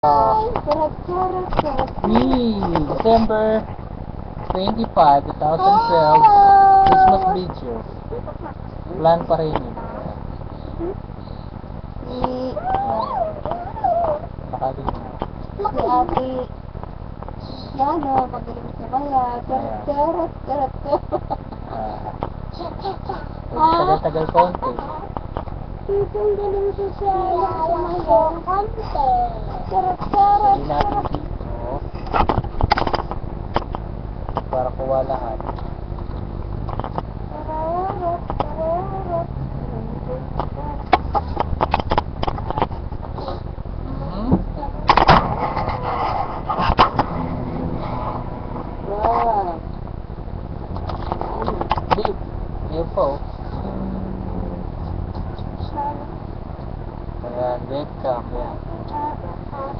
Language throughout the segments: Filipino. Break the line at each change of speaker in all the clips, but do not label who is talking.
December 25, 2012, Christmas video. Plan pa rin yun. Nakalimutan.
Si Ate, Yano, magaling sa maya. Charot.
Tagal-tagal konti.
Ang galing sa siya. Ang konti. Charot.
Hindi natin dito. Para kuha lahat. Yun po. Ayan, webcam. Yan.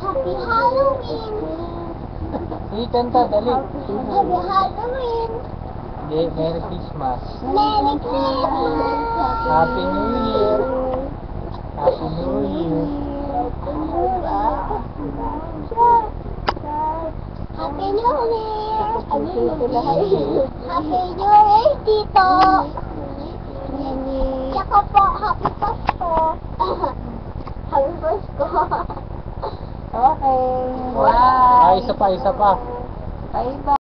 Happy Halloween!
Sige, kanta, dali.
Happy Halloween!
Hindi, Merry Christmas.
Merry Christmas!
Happy New Year! Happy New Year!
Happy New Year! Happy New Year, Tito! Tsaka po, Happy Pasko! Happy Pasko! Okay.
Wow! Isa pa.
Bye-bye.